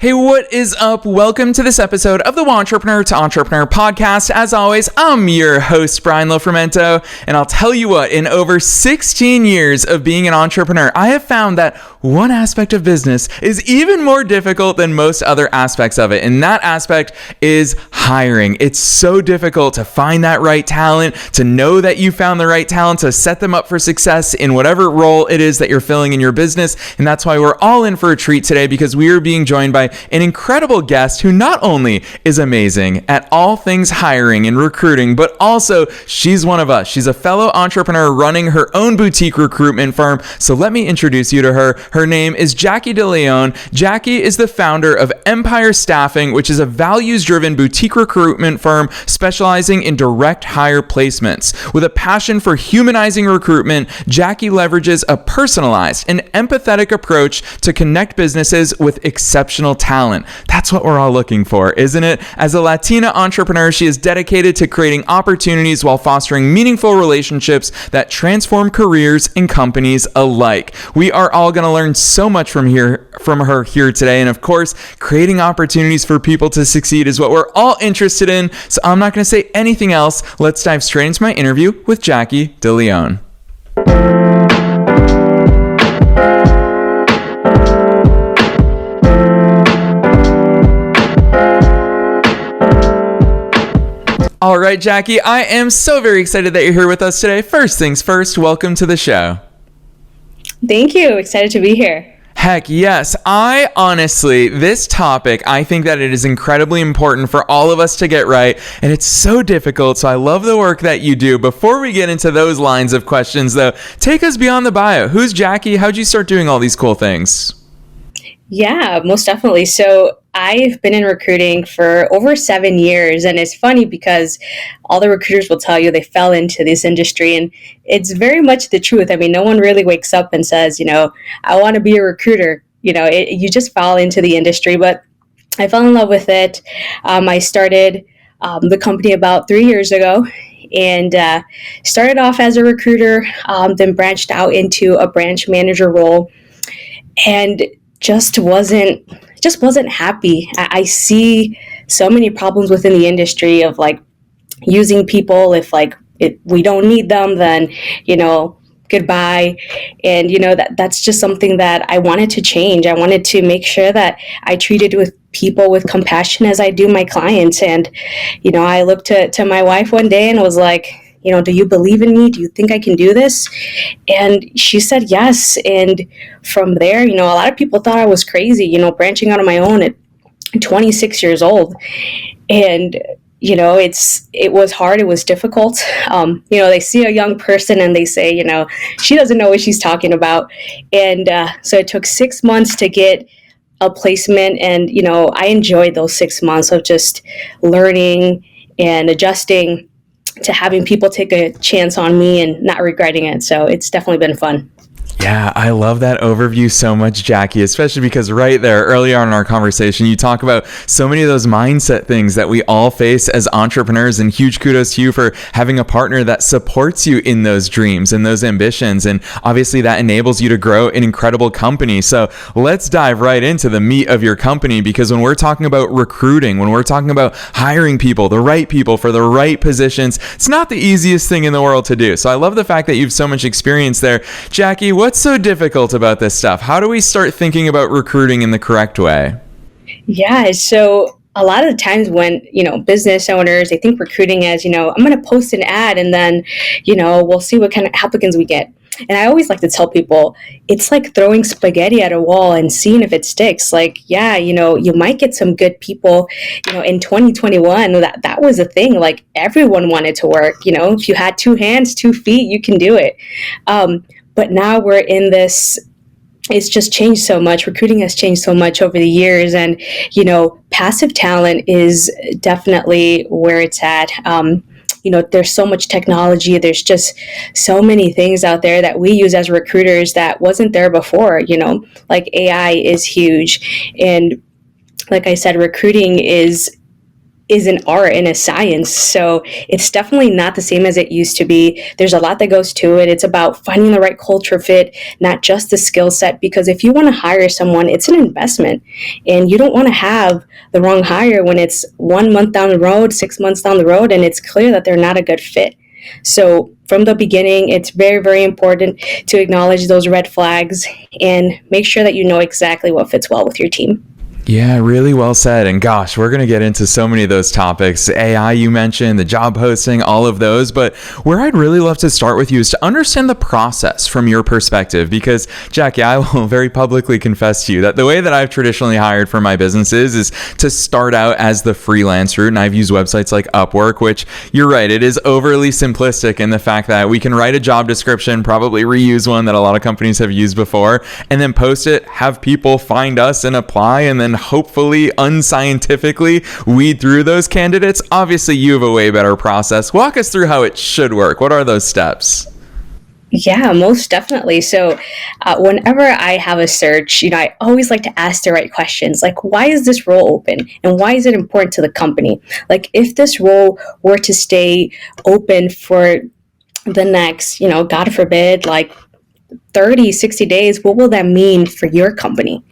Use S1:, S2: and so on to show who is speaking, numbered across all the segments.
S1: Hey, what is up? Welcome to this episode of the Entrepreneur to Entrepreneur podcast. As always, I'm your host, Brian Lofrumento, and I'll tell you what, in over 16 years of being an entrepreneur, I have found that one aspect of business is even more difficult than most other aspects of it, and that aspect is hiring. It's so difficult to find that right talent, to know that you found the right talent, to set them up for success in whatever role it is that you're filling in your business, and that's why we're all in for a treat today, because we are being joined by an incredible guest who not only is amazing at all things hiring and recruiting, but also she's one of us. She's a fellow entrepreneur running her own boutique recruitment firm. So let me introduce you to her. Her name is Jacqueline De Leon. Jackie is the founder of Empire Staffing, which is a values-driven boutique recruitment firm specializing in direct hire placements. With a passion for humanizing recruitment, Jackie leverages a personalized and empathetic approach to connect businesses with exceptional talent. That's what we're all looking for, isn't it? As a Latina entrepreneur, she is dedicated to creating opportunities while fostering meaningful relationships that transform careers and companies alike. We are all going to learn so much from her here today. And of course, creating opportunities for people to succeed is what we're all interested in. So I'm not going to say anything else. Let's dive straight into my interview with Jacqueline De Leon. All right, Jackie, I am so very excited that you're here with us today. First things first, welcome to the show.
S2: Thank you. Excited to be here.
S1: Heck yes. This topic, I think that it is incredibly important for all of us to get right, and it's so difficult, so I love the work that you do. Before we get into those lines of questions, though, take us beyond the bio. Who's Jackie? How'd you start doing all these cool things?
S2: Yeah, most definitely. So I've been in recruiting for over 7 years, and it's funny because all the recruiters will tell you they fell into this industry, and it's very much the truth. I mean, no one really wakes up and says, I want to be a recruiter. You just fall into the industry, but I fell in love with it. I started the company about 3 years ago, and started off as a recruiter, then branched out into a branch manager role, and just wasn't happy. I see so many problems within the industry of using people. If we don't need them, then goodbye. And that's just something that I wanted to change. I wanted to make sure that I treated with people with compassion as I do my clients. And I looked to my wife one day and was like, do you believe in me? Do you think I can do this? And she said yes. And from there, a lot of people thought I was crazy, branching out on my own at 26 years old. And, it was hard. It was difficult. They see a young person and they say, she doesn't know what she's talking about. And so it took 6 months to get a placement. And, I enjoyed those 6 months of just learning and adjusting to having people take a chance on me and not regretting it. So it's definitely been fun.
S1: Yeah, I love that overview so much, Jackie, especially because right there, early on in our conversation, you talk about so many of those mindset things that we all face as entrepreneurs, and huge kudos to you for having a partner that supports you in those dreams and those ambitions. And obviously that enables you to grow an incredible company. So let's dive right into the meat of your company, because when we're talking about recruiting, when we're talking about hiring people, the right people for the right positions, it's not the easiest thing in the world to do. So I love the fact that you've so much experience there. Jackie, what's so difficult about this stuff? How do we start thinking about recruiting in the correct way?
S2: Yeah, so a lot of the times when, business owners, they think recruiting as, I'm going to post an ad and then, we'll see what kind of applicants we get. And I always like to tell people, it's like throwing spaghetti at a wall and seeing if it sticks. You might get some good people, in 2021, that was a thing. Everyone wanted to work, if you had 2 hands, 2 feet, you can do it. But now we're in this, it's just changed so much. Recruiting has changed so much over the years. And, passive talent is definitely where it's at. There's so much technology. There's just so many things out there that we use as recruiters that wasn't there before. AI is huge. And like I said, recruiting is is an art and a science. So it's definitely not the same as it used to be. There's a lot that goes to it. It's about finding the right culture fit, not just the skill set, because if you want to hire someone, it's an investment, and you don't want to have the wrong hire when it's 1 month down the road, 6 months down the road, and it's clear that they're not a good fit. So from the beginning, it's very, very important to acknowledge those red flags and make sure that you know exactly what fits well with your team.
S1: Yeah, really well said. And gosh, we're going to get into so many of those topics. AI, you mentioned, the job posting, all of those. But where I'd really love to start with you is to understand the process from your perspective. Because, Jackie, I will very publicly confess to you that the way that I've traditionally hired for my businesses is to start out as the freelance route. And I've used websites like Upwork, which you're right, it is overly simplistic in the fact that we can write a job description, probably reuse one that a lot of companies have used before, and then post it, have people find us and apply, and then hopefully unscientifically weed through those candidates. Obviously, you have a way better process. Walk us through how it should work. What are those steps?
S2: Yeah, most definitely. So whenever I have a search, I always like to ask the right questions. Like, why is this role open? And why is it important to the company? Like, if this role were to stay open for the next, God forbid, like 30, 60 days, what will that mean for your company?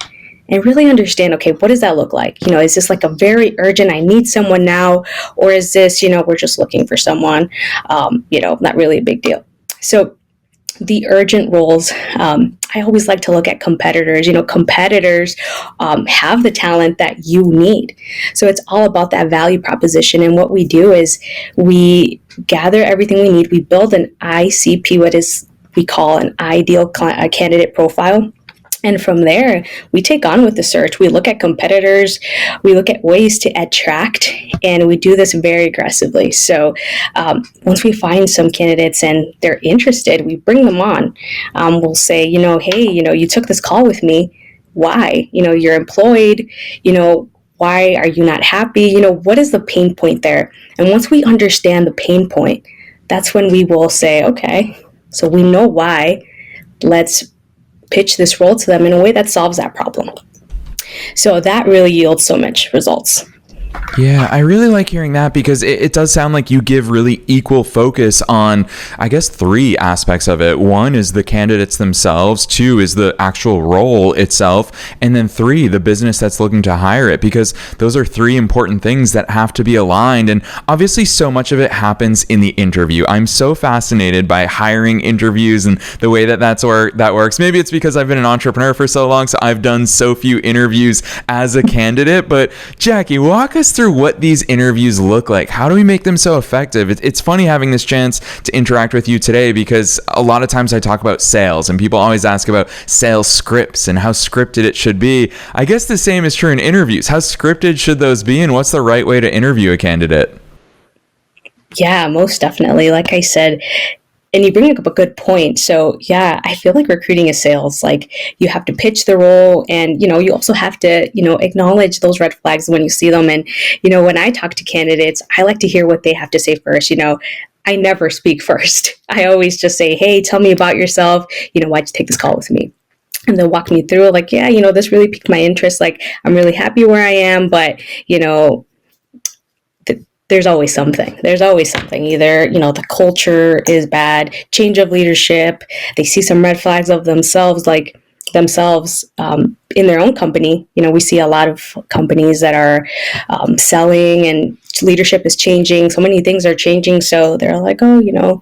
S2: And really understand, okay, what does that look like? Is this like a very urgent, I need someone now? Or is this, we're just looking for someone, not really a big deal. So the urgent roles, I always like to look at competitors. Competitors have the talent that you need. So it's all about that value proposition. And what we do is we gather everything we need. We build an ICP, we call an ideal candidate profile. And from there, we take on with the search. We look at competitors, we look at ways to attract, and we do this very aggressively. So once we find some candidates and they're interested, we bring them on. We'll say, hey, you took this call with me. Why? You're employed. Why are you not happy? What is the pain point there? And once we understand the pain point, that's when we will say, okay, so we know why. Let's pitch this role to them in a way that solves that problem. So that really yields so much results.
S1: Yeah, I really like hearing that because it does sound like you give really equal focus on, I guess, 3 aspects of it. 1 is the candidates themselves, 2 is the actual role itself, and then 3, the business that's looking to hire it, because those are 3 important things that have to be aligned. And obviously so much of it happens in the interview. I'm so fascinated by hiring interviews and the way that works. Maybe it's because I've been an entrepreneur for so long, so I've done so few interviews as a candidate. But Jackie, walk us through what these interviews look like. How do we make them so effective? It's funny having this chance to interact with you today because a lot of times I talk about sales and people always ask about sales scripts and how scripted it should be. I guess the same is true in interviews. How scripted should those be, and what's the right way to interview a candidate?
S2: Yeah, most definitely. Like I said, and you bring up a good point. So yeah, I feel like recruiting is sales. Like you have to pitch the role, and you also have to acknowledge those red flags when you see them. And when I talk to candidates, I like to hear what they have to say first. I never speak first. I always just say, hey, tell me about yourself. Why'd you take this call with me? And they'll walk me through like, yeah, this really piqued my interest. Like I'm really happy where I am, but there's always something. Either, the culture is bad, change of leadership, they see some red flags of themselves in their own company. We see a lot of companies that are selling and leadership is changing. So many things are changing. So they're like, oh,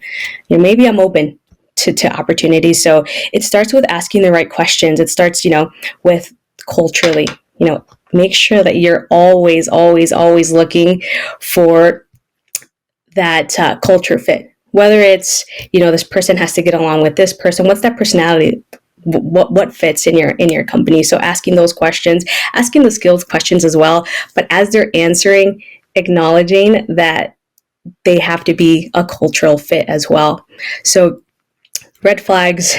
S2: maybe I'm open to opportunities. So it starts with asking the right questions. It starts, with culturally, make sure that you're always, always, always looking for that culture fit. Whether it's, this person has to get along with this person. What's that personality? What fits in your company? So asking those questions, asking the skills questions as well. But as they're answering, acknowledging that they have to be a cultural fit as well. So red flags,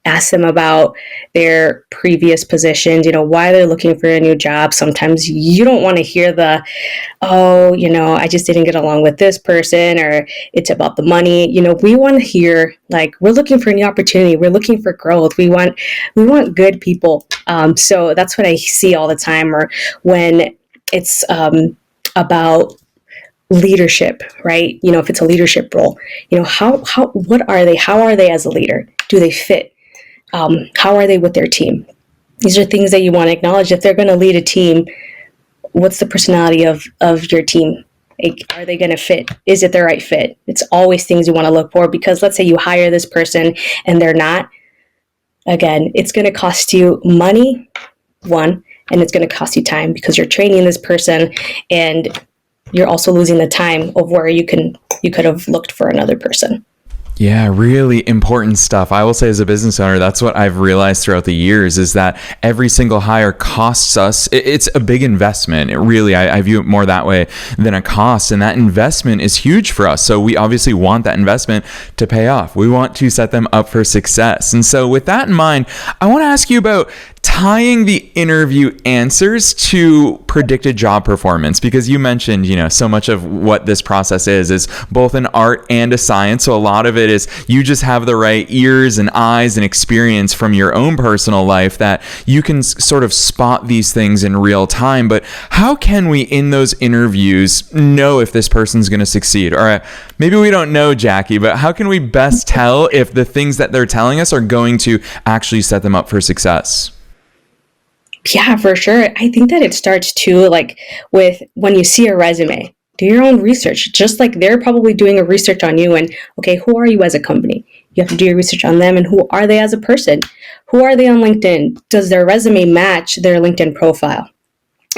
S2: ask them about their previous positions, why they're looking for a new job. Sometimes you don't want to hear I just didn't get along with this person, or it's about the money. We want to hear like, we're looking for a new opportunity. We're looking for growth. We want good people. So that's what I see all the time. Or when it's a about leadership, right? If it's a leadership role, what are they? How are they as a leader? Do they fit? How are they with their team? These are things that you want to acknowledge. If they're going to lead a team, what's the personality of your team? Are they going to fit? Is it the right fit? It's always things you want to look for, because let's say you hire this person and they're not. Again, it's going to cost you money, one, and it's going to cost you time, because you're training this person and you're also losing the time of where you could have looked for another person.
S1: Yeah, really important stuff. I will say, as a business owner, that's what I've realized throughout the years, is that every single hire costs us. It's a big investment. I view it more that way than a cost. And that investment is huge for us. So we obviously want that investment to pay off. We want to set them up for success. And so with that in mind, I want to ask you about tying the interview answers to predicted job performance, because you mentioned, so much of what this process is both an art and a science. So a lot of it is you just have the right ears and eyes and experience from your own personal life that you can sort of spot these things in real time. But how can we, in those interviews, know if this person's going to succeed? Or maybe we don't know, Jackie, but how can we best tell if the things that they're telling us are going to actually set them up for success?
S2: Yeah, for sure. I think that it starts too, with when you see a resume, do your own research, just like they're probably doing a research on you. And okay, who are you as a company? You have to do your research on them, and who are they as a person? Who are they on LinkedIn? Does their resume match their LinkedIn profile?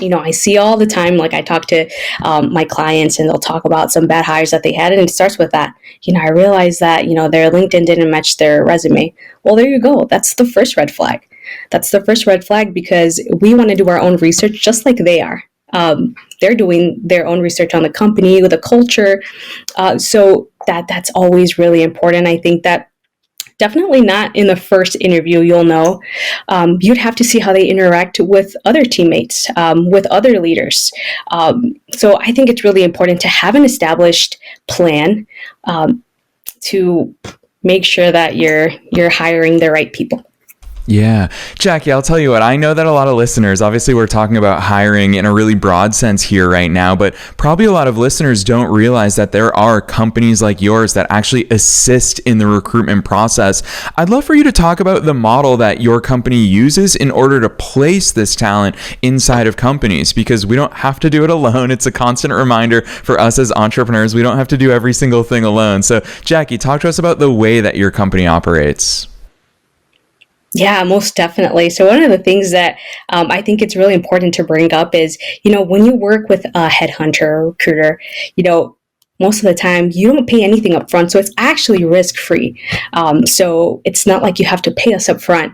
S2: I see all the time, I talk to my clients, and they'll talk about some bad hires that they had. And it starts with that. I realized that, their LinkedIn didn't match their resume. Well, there you go. That's the first red flag. Because we want to do our own research just like they are. They're doing their own research on the company, with the culture. So that's always really important. I think that definitely not in the first interview, you'll know. You'd have to see how they interact with other teammates, with other leaders. So I think it's really important to have an established plan to make sure that you're hiring the right people.
S1: Yeah. Jackie, I'll tell you what, I know that a lot of listeners, obviously we're talking about hiring in a really broad sense here right now, but probably a lot of listeners don't realize that there are companies like yours that actually assist in the recruitment process. I'd love for you to talk about the model that your company uses in order to place this talent inside of companies, because we don't have to do it alone. It's a constant reminder for us as entrepreneurs. We don't have to do every single thing alone. So Jackie, talk to us about the way that your company operates.
S2: Yeah, most definitely. So one of the things that I think it's really important to bring up is, when you work with a headhunter or recruiter, most of the time you don't pay anything up front. So it's actually risk-free. So it's not like you have to pay us up front.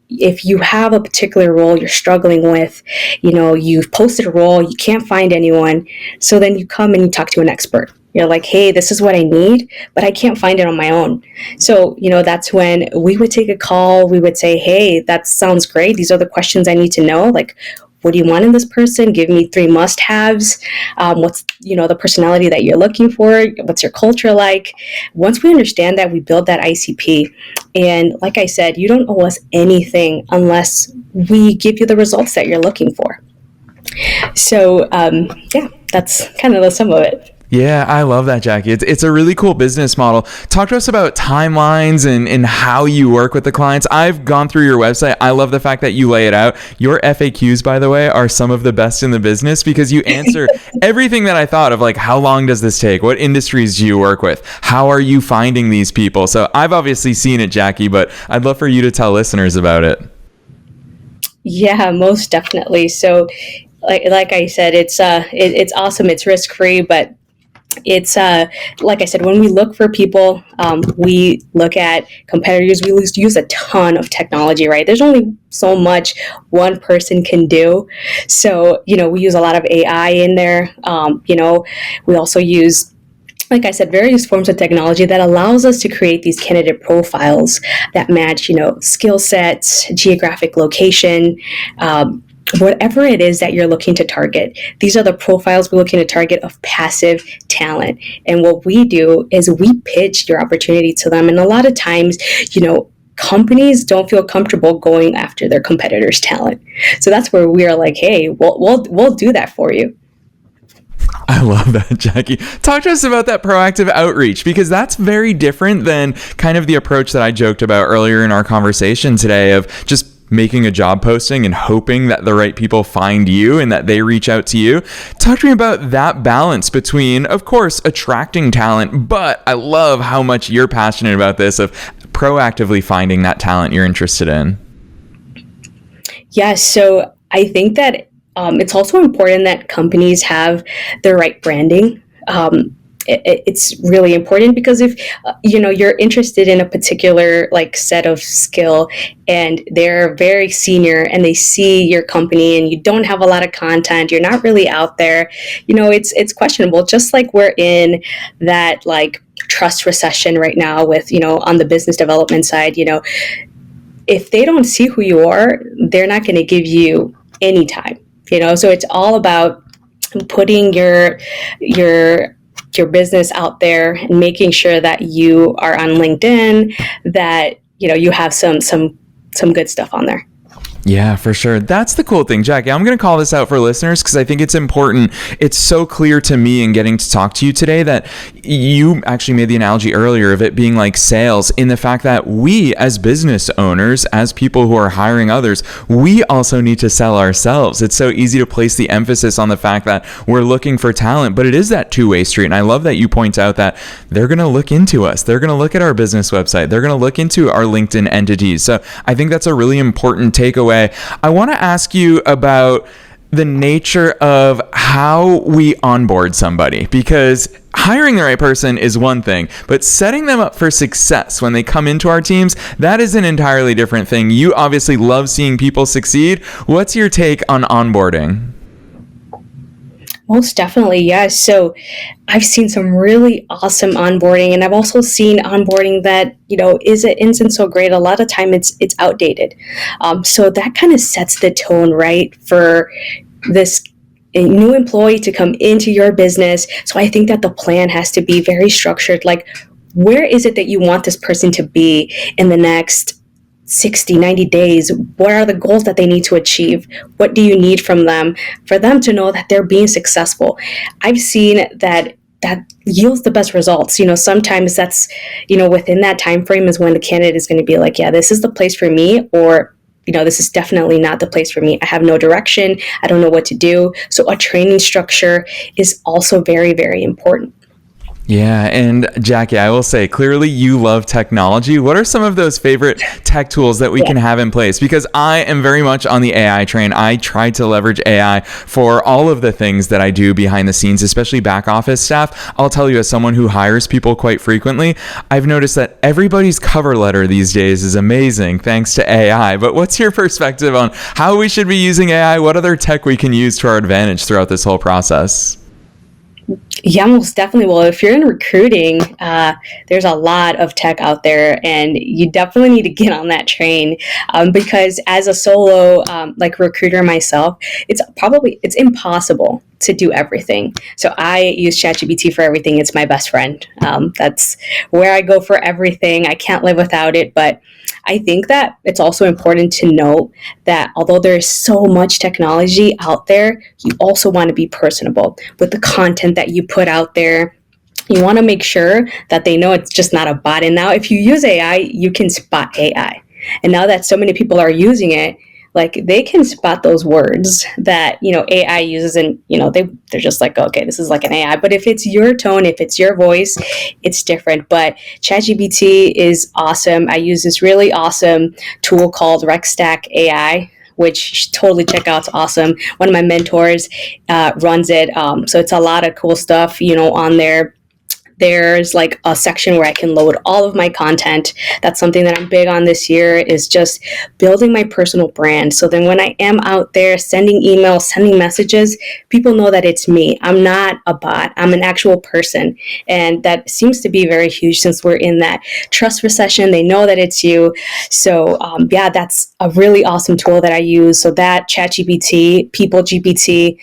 S2: If you have a particular role you're struggling with, you've posted a role, you can't find anyone. So then you come and you talk to an expert. You're like, hey, this is what I need, but I can't find it on my own. So, that's when we would take a call. We would say, hey, that sounds great. These are the questions I need to know. What do you want in this person? Give me 3 must-haves. What's, the personality that you're looking for? What's your culture like? Once we understand that, we build that ICP. And like I said, you don't owe us anything unless we give you the results that you're looking for. So, that's kind of the sum of it.
S1: Yeah, I love that, Jackie. It's a really cool business model. Talk to us about timelines and how you work with the clients. I've gone through your website. I love the fact that you lay it out. Your FAQs, by the way, are some of the best in the business, because you answer everything that I thought of, how long does this take? What industries do you work with? How are you finding these people? So I've obviously seen it, Jackie, but I'd love for you to tell listeners about it.
S2: Yeah, most definitely. So like I said, it's awesome. It's risk-free, but it's like I said, when we look for people, we look at competitors. We use a ton of technology, right? There's only so much one person can do. So, we use a lot of AI in there. We also use, like I said, various forms of technology that allows us to create these candidate profiles that match, skill sets, geographic location, whatever it is that you're looking to target. These are the profiles we're looking to target of passive talent. And what we do is we pitch your opportunity to them. And a lot of times, companies don't feel comfortable going after their competitors' talent. So that's where we are like, hey, we'll do that for you.
S1: I love that, Jackie. Talk to us about that proactive outreach, because that's very different than kind of the approach that I joked about earlier in our conversation today of just making a job posting and hoping that the right people find you and that they reach out to you. Talk to me about that balance between, of course, attracting talent, but I love how much you're passionate about this of proactively finding that talent you're interested in.
S2: Yeah, so I think that it's also important that companies have the right branding. It's really important because if you're interested in a particular like set of skill and they're very senior and they see your company and you don't have a lot of content, you're not really out there, it's questionable. Just like we're in that like trust recession right now with on the business development side, if they don't see who you are, they're not going to give you any time. So it's all about putting your business out there and making sure that you are on LinkedIn, that you have some good stuff on there.
S1: Yeah, for sure. That's the cool thing, Jackie. I'm going to call this out for listeners because I think it's important. It's so clear to me in getting to talk to you today that you actually made the analogy earlier of it being like sales, in the fact that we as business owners, as people who are hiring others, we also need to sell ourselves. It's so easy to place the emphasis on the fact that we're looking for talent, but it is that two-way street. And I love that you point out that they're going to look into us. They're going to look at our business website. They're going to look into our LinkedIn entities. So I think that's a really important takeaway. I want to ask you about the nature of how we onboard somebody, because hiring the right person is one thing, but setting them up for success when they come into our teams, that is an entirely different thing. You obviously love seeing people succeed. What's your take on onboarding?
S2: Most definitely, yes. So I've seen some really awesome onboarding, and I've also seen onboarding that isn't so great. A lot of time it's outdated. So that kind of sets the tone, right, for this a new employee to come into your business. So I think that the plan has to be very structured. Like, where is it that you want this person to be in the next 60, 90 days? What are the goals that they need to achieve? What do you need from them for them to know that they're being successful? I've seen that yields the best results. Sometimes that's, within that time frame is when the candidate is going to be like, yeah, this is the place for me, or this is definitely not the place for me. I have no direction. I don't know what to do. So a training structure is also very, very important.
S1: Yeah. And Jackie, I will say, clearly you love technology. What are some of those favorite tech tools that we can have in place? Because I am very much on the AI train. I try to leverage AI for all of the things that I do behind the scenes, especially back office staff. I'll tell you, as someone who hires people quite frequently, I've noticed that everybody's cover letter these days is amazing thanks to AI. But what's your perspective on how we should be using AI? What other tech we can use to our advantage throughout this whole process?
S2: Yeah, most definitely. Well, if you're in recruiting, there's a lot of tech out there, and you definitely need to get on that train because as a solo recruiter myself, it's impossible to do everything. So I use ChatGPT for everything. It's my best friend. That's where I go for everything. I can't live without it, but I think that it's also important to note that although there is so much technology out there, you also want to be personable with the content that you put out there. You want to make sure that they know it's just not a bot. And now if you use AI, you can spot AI. And now that so many people are using it, like they can spot those words that, AI uses, and, they're just like, okay, this is like an AI. But if it's your tone, if it's your voice, it's different. But ChatGPT is awesome. I use this really awesome tool called RecStack AI, which totally check out. It's awesome. One of my mentors runs it. So it's a lot of cool stuff, on there. There's like a section where I can load all of my content. That's something that I'm big on this year, is just building my personal brand. So then when I am out there sending emails, sending messages, people know that it's me. I'm not a bot. I'm an actual person. And that seems to be very huge since we're in that trust recession. They know that it's you. So that's a really awesome tool that I use. So that ChatGPT, People GPT,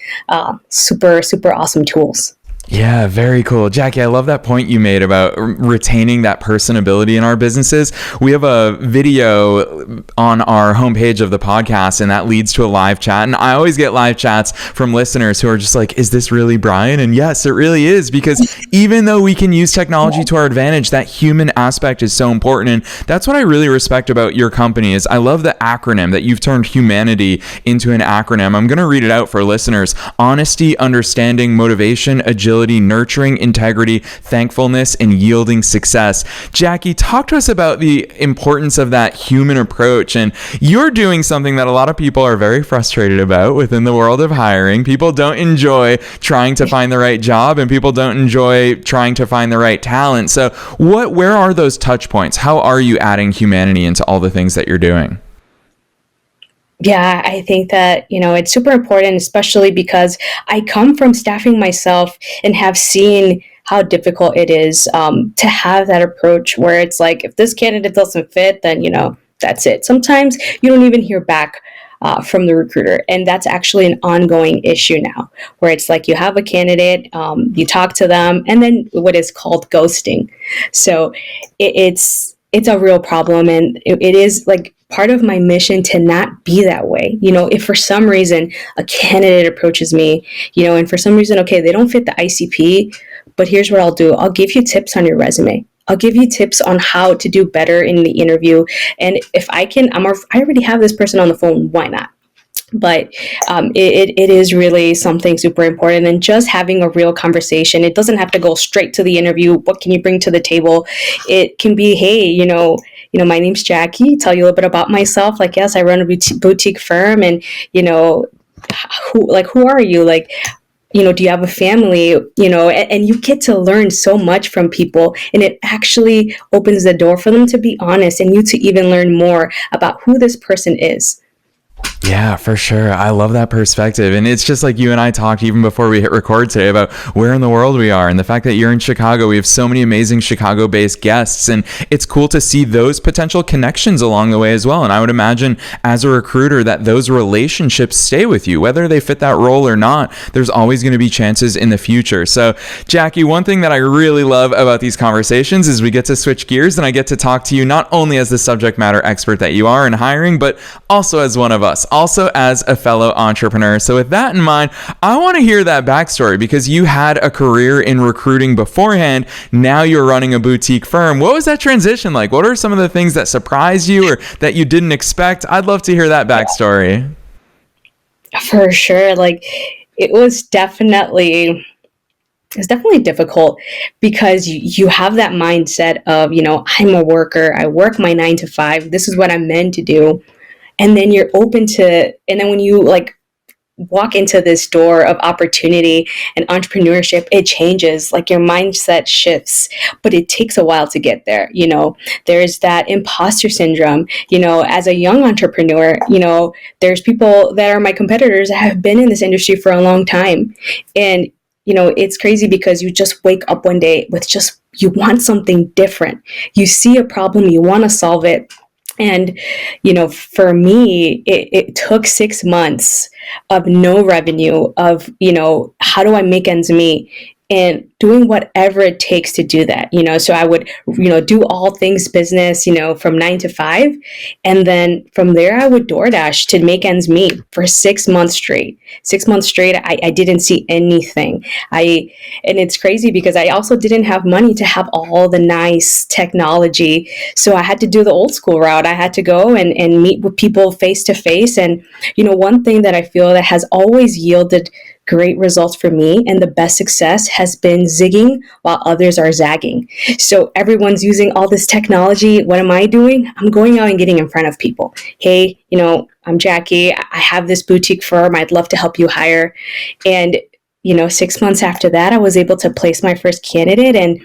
S2: super, super awesome tools.
S1: Yeah, very cool. Jackie, I love that point you made about retaining that personability in our businesses. We have a video on our homepage of the podcast, and that leads to a live chat. And I always get live chats from listeners who are just like, is this really Brian? And yes, it really is, because even though we can use technology to our advantage, that human aspect is so important. And that's what I really respect about your company is I love the acronym that you've turned humanity into an acronym. I'm going to read it out for listeners. Honesty, understanding, motivation, agility, nurturing, integrity, thankfulness, and yielding success. Jackie, talk to us about the importance of that human approach. And you're doing something that a lot of people are very frustrated about within the world of hiring. People don't enjoy trying to find the right job, and people don't enjoy trying to find the right talent. So where are those touch points? How are you adding humanity into all the things that you're doing?
S2: Yeah, I think that, it's super important, especially because I come from staffing myself and have seen how difficult it is to have that approach where it's like, if this candidate doesn't fit, then, that's it. Sometimes you don't even hear back from the recruiter. And that's actually an ongoing issue now, where it's like you have a candidate, you talk to them, and then what is called ghosting. So it's a real problem. And it is like part of my mission to not be that way. If for some reason a candidate approaches me, and for some reason, okay, they don't fit the ICP, but here's what I'll do. I'll give you tips on your resume. I'll give you tips on how to do better in the interview. And if I can, I already have this person on the phone. Why not? But it is really something super important, and just having a real conversation. It doesn't have to go straight to the interview. What can you bring to the table? It can be, hey, my name's Jackie. Tell you a little bit about myself. Like, yes, I run a boutique firm, and who are you? Like, do you have a family? And you get to learn so much from people, and it actually opens the door for them to be honest, and you to even learn more about who this person is.
S1: Yeah, for sure. I love that perspective. And it's just like you and I talked even before we hit record today about where in the world we are, and the fact that you're in Chicago. We have so many amazing Chicago-based guests, and it's cool to see those potential connections along the way as well. And I would imagine as a recruiter that those relationships stay with you, whether they fit that role or not. There's always going to be chances in the future. So, Jackie, one thing that I really love about these conversations is we get to switch gears, and I get to talk to you not only as the subject matter expert that you are in hiring, but also as one of us, also as a fellow entrepreneur. So with that in mind, I want to hear that backstory, because you had a career in recruiting beforehand. Now you're running a boutique firm. What was that transition like? What are some of the things that surprised you or that you didn't expect? I'd love to hear that backstory.
S2: For sure. Like, it was definitely difficult, because you have that mindset of, I'm a worker. I work my 9 to 5. This is what I'm meant to do. And then you're open to, and then when you walk into this door of opportunity and entrepreneurship, it changes. Like, your mindset shifts, but it takes a while to get there. There's that imposter syndrome. As a young entrepreneur, there's people that are my competitors that have been in this industry for a long time. And it's crazy, because you just wake up one day with you want something different. You see a problem, you want to solve it. And, for me, it took 6 months of no revenue, of, how do I make ends meet? And doing whatever it takes to do that, so I would, do all things business, from 9 to 5. And then from there, I would DoorDash to make ends meet for 6 months straight. 6 months straight, I didn't see anything. And it's crazy, because I also didn't have money to have all the nice technology. So I had to do the old school route. I had to go and meet with people face to face. And, one thing that I feel that has always yielded great results for me, and the best success has been zigging while others are zagging. So everyone's using all this technology. What am I doing? I'm going out and getting in front of people. Hey, I'm Jackie. I have this boutique firm. I'd love to help you hire. And, 6 months after that, I was able to place my first candidate and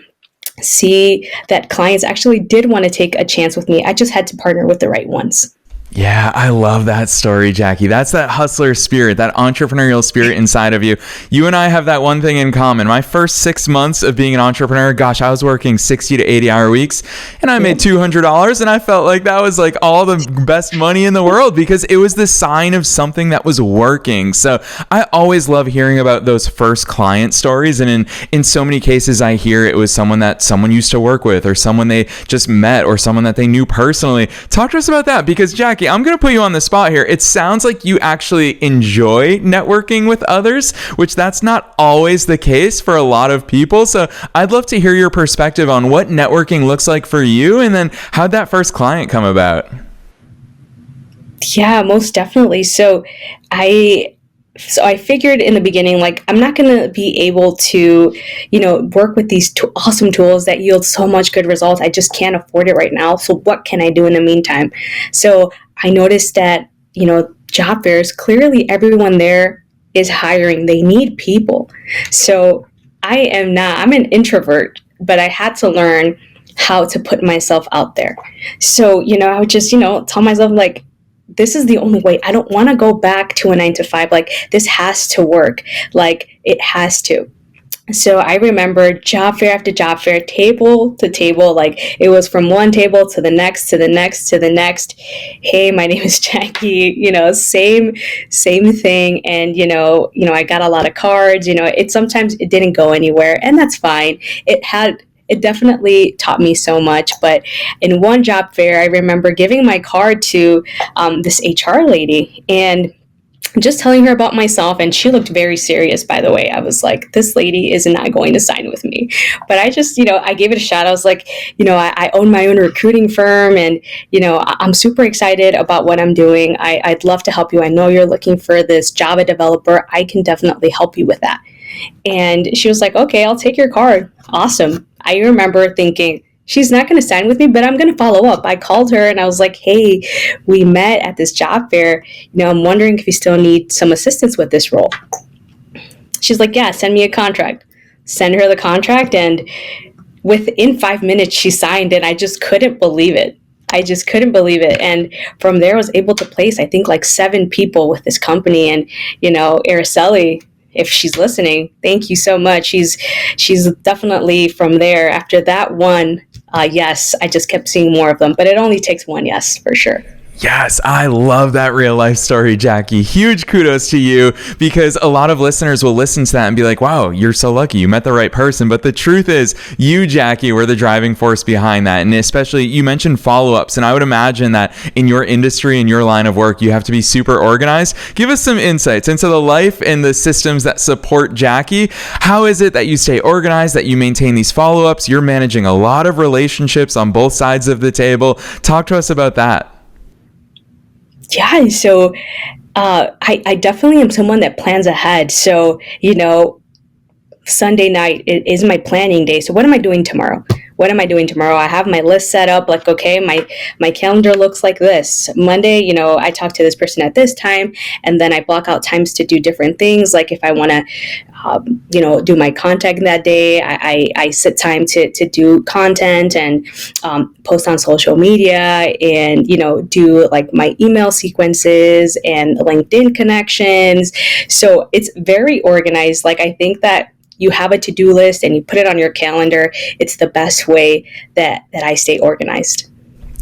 S2: see that clients actually did want to take a chance with me. I just had to partner with the right ones.
S1: Yeah, I love that story, Jacky. That's that hustler spirit, that entrepreneurial spirit inside of you. You and I have that one thing in common. My first 6 months of being an entrepreneur, gosh, I was working 60 to 80 hour weeks and I made $200 and I felt like that was like all the best money in the world because it was the sign of something that was working. So I always love hearing about those first client stories. And in so many cases, I hear it was someone that someone used to work with or someone they just met or someone that they knew personally. Talk to us about that because Jacky, I'm going to put you on the spot here. It sounds like you actually enjoy networking with others, which that's not always the case for a lot of people. So I'd love to hear your perspective on what networking looks like for you and then how'd that first client come about?
S2: Yeah, most definitely. So I figured in the beginning, like, I'm not going to be able to, work with these awesome tools that yield so much good results. I just can't afford it right now. So what can I do in the meantime? So I noticed that, job fairs, clearly everyone there is hiring. They need people. So I'm an introvert, but I had to learn how to put myself out there. So, I would just, tell myself like, this is the only way. I don't want to go back to a 9 to 5. Like, this has to work. Like, it has to. So I remember job fair after job fair, table to table, like it was from one table to the next, to the next, to the next. Hey, my name is Jacky, same thing. And, I got a lot of cards, sometimes it didn't go anywhere and that's fine. It definitely taught me so much. But in one job fair, I remember giving my card to this HR lady and just telling her about myself, and she looked very serious, by the way. I was like, this lady is not going to sign with me. But I just, I gave it a shot. I was like, I own my own recruiting firm, and, I'm super excited about what I'm doing. I'd love to help you. I know you're looking for this Java developer. I can definitely help you with that. And she was like, okay, I'll take your card. Awesome. I remember thinking, she's not going to sign with me, but I'm going to follow up. I called her and I was like, hey, we met at this job fair. I'm wondering if you still need some assistance with this role. She's like, yeah, send me a contract. Send her the contract. And within 5 minutes, she signed, and I just couldn't believe it. And from there, I was able to place, I think, like 7 people with this company. And, Araceli, if she's listening, thank you so much. She's definitely from there. After that one, yes, I just kept seeing more of them, but it only takes one yes, for sure.
S1: Yes, I love that real life story, Jacky. Huge kudos to you, because a lot of listeners will listen to that and be like, wow, you're so lucky. You met the right person. But the truth is, you, Jacky, were the driving force behind that. And especially, you mentioned follow-ups. And I would imagine that in your industry, in your line of work, you have to be super organized. Give us some insights into the life and the systems that support Jacky. How is it that you stay organized, that you maintain these follow-ups? You're managing a lot of relationships on both sides of the table. Talk to us about that.
S2: Yeah, so I definitely am someone that plans ahead. So, Sunday night is my planning day. So what am I doing tomorrow? I have my list set up, like, okay, my calendar looks like this. Monday, I talk to this person at this time, and then I block out times to do different things. Like if I want to, do my content that day, I set time to do content and post on social media and, do like my email sequences and LinkedIn connections. So it's very organized. Like, I think that you have a to-do list and you put it on your calendar. It's the best way that I stay organized.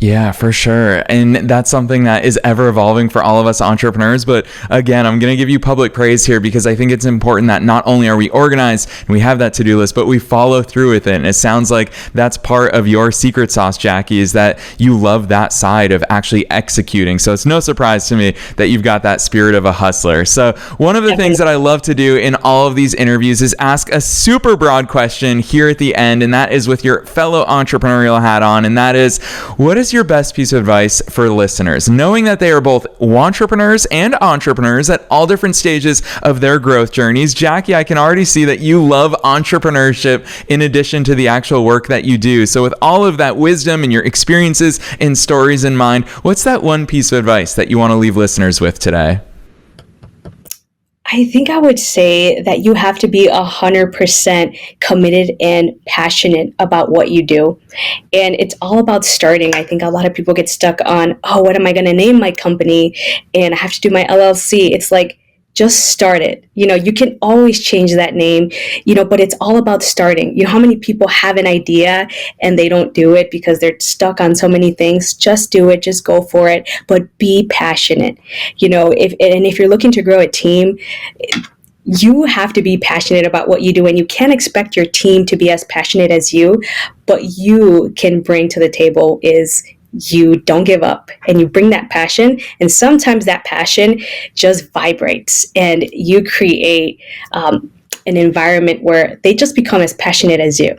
S1: Yeah, for sure. And that's something that is ever evolving for all of us entrepreneurs. But again, I'm going to give you public praise here because I think it's important that not only are we organized and we have that to-do list, but we follow through with it. And it sounds like that's part of your secret sauce, Jacky, is that you love that side of actually executing. So it's no surprise to me that you've got that spirit of a hustler. So one of the things that I love to do in all of these interviews is ask a super broad question here at the end. And that is with your fellow entrepreneurial hat on. And that is, what is your best piece of advice for listeners, knowing that they are both entrepreneurs and entrepreneurs at all different stages of their growth journeys? Jacky, I can already see that you love entrepreneurship in addition to the actual work that you do. So with all of that wisdom and your experiences and stories in mind, what's that one piece of advice that you want to leave listeners with today?
S2: I think I would say that you have to be 100% committed and passionate about what you do. And it's all about starting. I think a lot of people get stuck on, oh, what am I going to name my company? And I have to do my LLC. It's like, just start it. You can always change that name, but it's all about starting. How many people have an idea and they don't do it because they're stuck on so many things? Just do it, just go for it, but be passionate. If you're looking to grow a team, you have to be passionate about what you do, and you can't expect your team to be as passionate as you. But you can bring to the table is you don't give up and you bring that passion, and sometimes that passion just vibrates and you create an environment where they just become as passionate as you.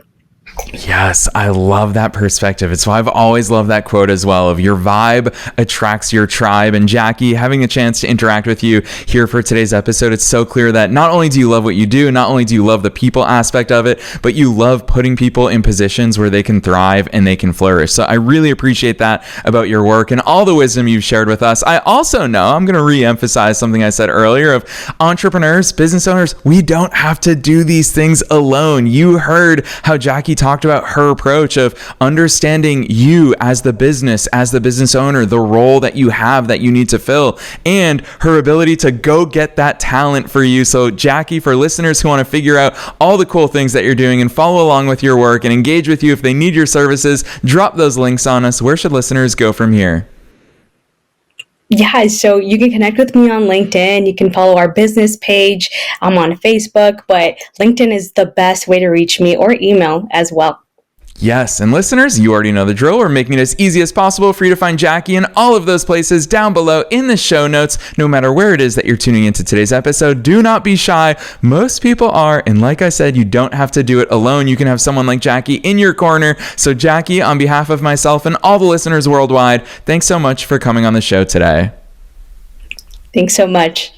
S1: Yes, I love that perspective. It's why I've always loved that quote as well of your vibe attracts your tribe. And Jackie, having a chance to interact with you here for today's episode, it's so clear that not only do you love what you do, not only do you love the people aspect of it, but you love putting people in positions where they can thrive and they can flourish. So I really appreciate that about your work and all the wisdom you've shared with us. I also know, I'm going to re-emphasize something I said earlier of entrepreneurs, business owners, we don't have to do these things alone. You heard how Jackie talked about her approach of understanding you as the business owner, the role that you have that you need to fill, and her ability to go get that talent for you. So Jackie, for listeners who want to figure out all the cool things that you're doing and follow along with your work and engage with you if they need your services, drop those links on us. Where should listeners go from here?
S2: Yeah, so you can connect with me on LinkedIn. You can follow our business page. I'm on Facebook, but LinkedIn is the best way to reach me, or email as well.
S1: Yes, and listeners, you already know the drill. We're making it as easy as possible for you to find Jackie in all of those places down below in the show notes. No matter where it is that you're tuning into today's episode, do not be shy. Most people are, and like I said, you don't have to do it alone. You can have someone like Jackie in your corner. So Jackie, on behalf of myself and all the listeners worldwide, thanks so much for coming on the show today.
S2: Thanks so much.